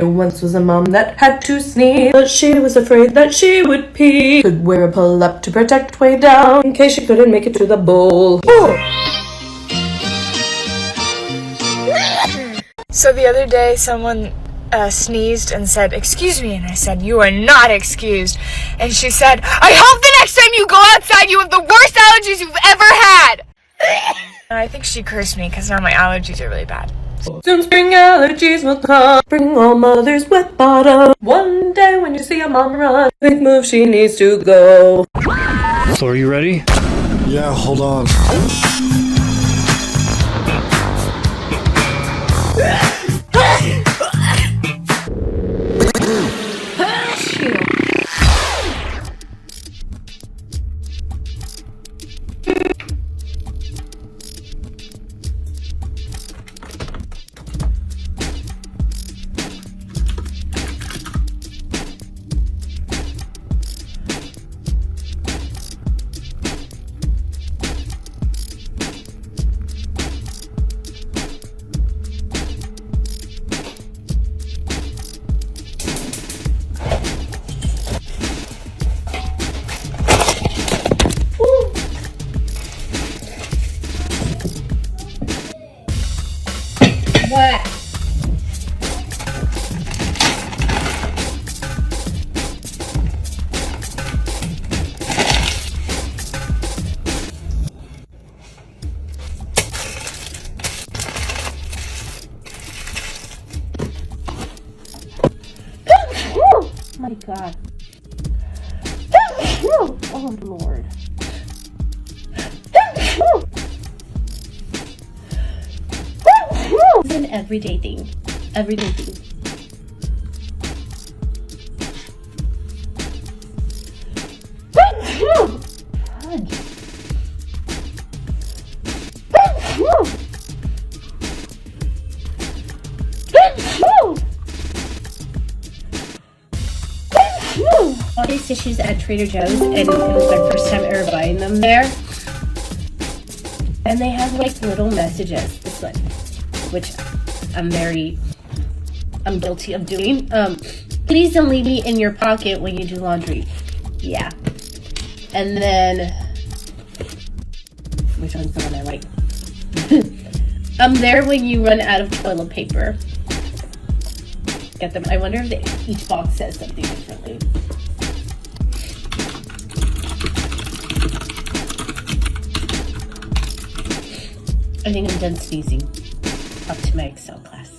There once was a mom that had to sneeze, but she was afraid that she would pee. Could wear a pull-up to protect way down, in case she couldn't make it to the bowl. So the other day, someone sneezed and said, "Excuse me," and I said, "You are not excused." And she said, "I hope the next time you go outside you have the worst allergies you've ever had." And I think she cursed me because now my allergies are really bad. Soon spring allergies will come, bring all mothers wet bottom. One day when you see a mom run, big move, she needs to go. So are you ready? Yeah, hold on. What? Oh my God. Oh Lord. It's an everyday thing. Everyday thing. All these tissues at Trader Joe's, and it was my first time ever buying them there. And they have like little messages. It's like, which I'm guilty of doing. Please don't leave me in your pocket when you do laundry. Yeah. And then, which one's the one I like? I'm there when you run out of toilet paper. Get them. I wonder if each box says something differently. I think I'm done sneezing. Up to my Excel class.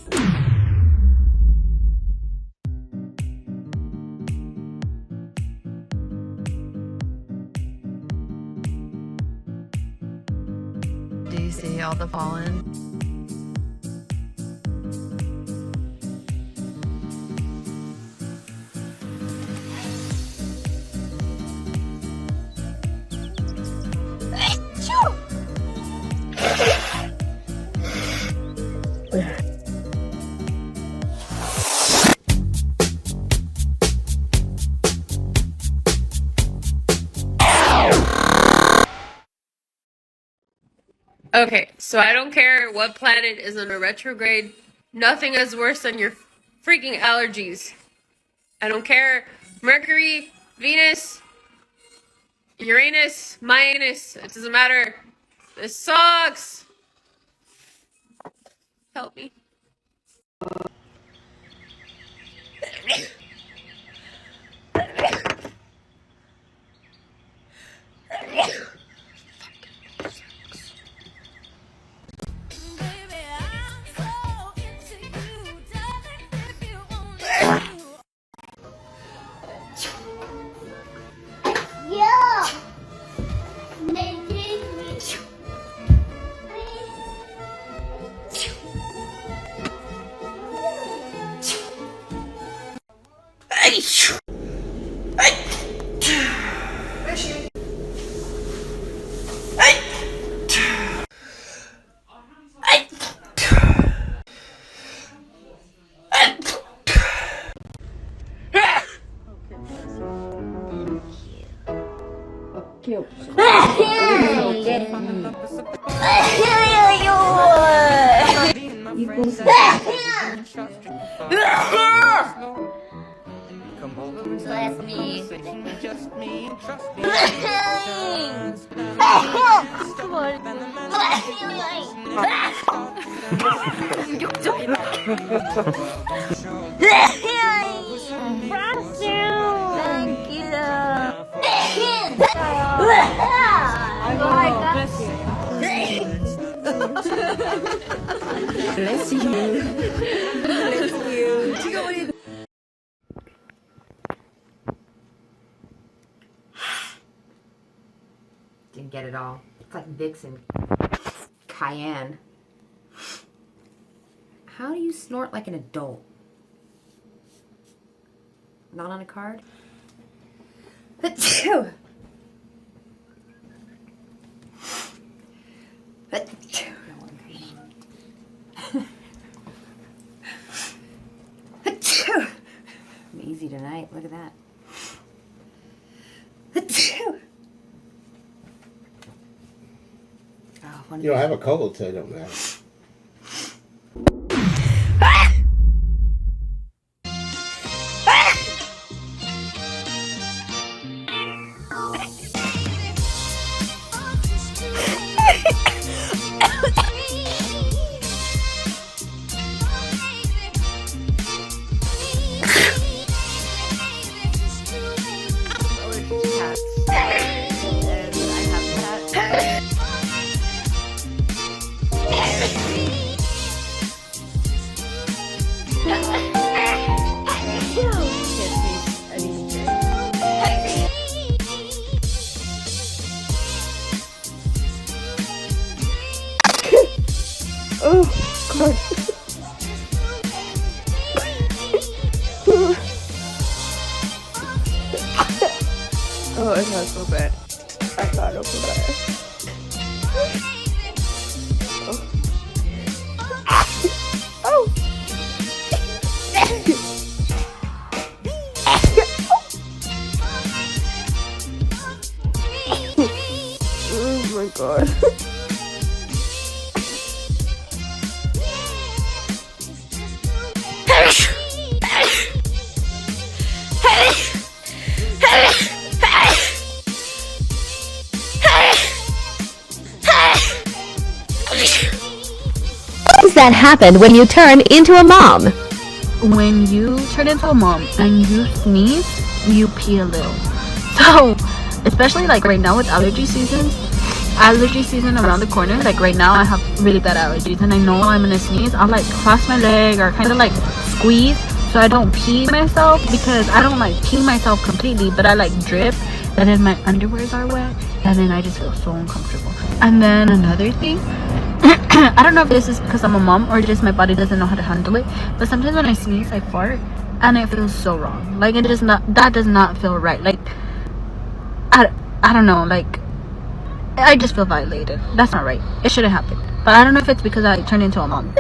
Do you see all the pollen? Okay, so I don't care what planet is on a retrograde. Nothing is worse than your freaking allergies. I don't care. Mercury, Venus, Uranus, my anus. It doesn't matter. This sucks. Help me. Cute. Bless me. Thank you. Bless you. Didn't get it all. It's like Vicks and Cayenne. How do you snort like an adult? Not on a card? Achoo! Achoo! Achoo! I'm easy tonight. Look at that. Achoo! Oh, You don't have a cold, so it don't matter. Oh, God. Oh, it smells so bad. I can't open that. Oh. Oh my God. That happen when you turn into a mom. When you turn into a mom and you sneeze, you pee a little. So, especially like right now with allergy season around the corner, like right now I have really bad allergies and I know I'm gonna sneeze. I'll like cross my leg or kind of like squeeze so I don't pee myself, because I don't like pee myself completely, but I like drip and then my underwears are wet and then I just feel so uncomfortable. And then another thing, I don't know if this is because I'm a mom or just my body doesn't know how to handle it, but sometimes when I sneeze I fart and it feels so wrong. Like it does not feel right. Like I don't know, like I just feel violated. That's not right. It shouldn't happen. But I don't know if it's because I turned into a mom.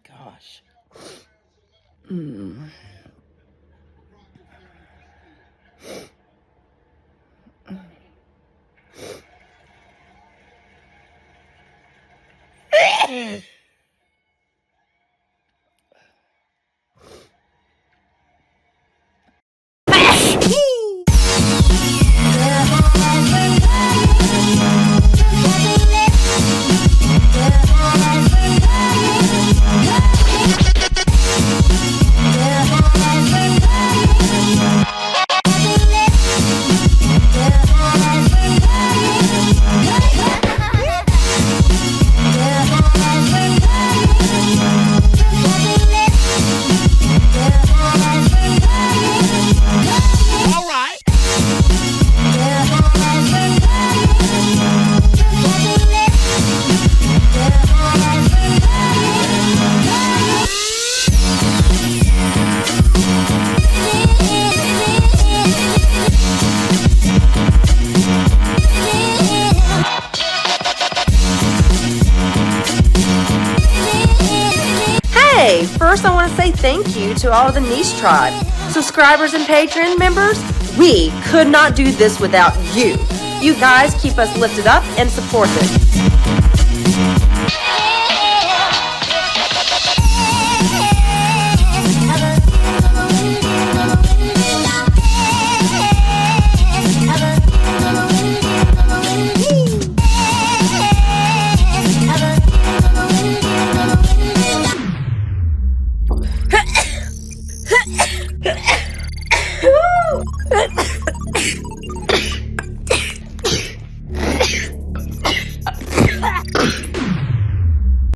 Gosh. say thank you to all of the Neese tribe. Subscribers and Patreon members, we could not do this without you. You guys keep us lifted up and supported.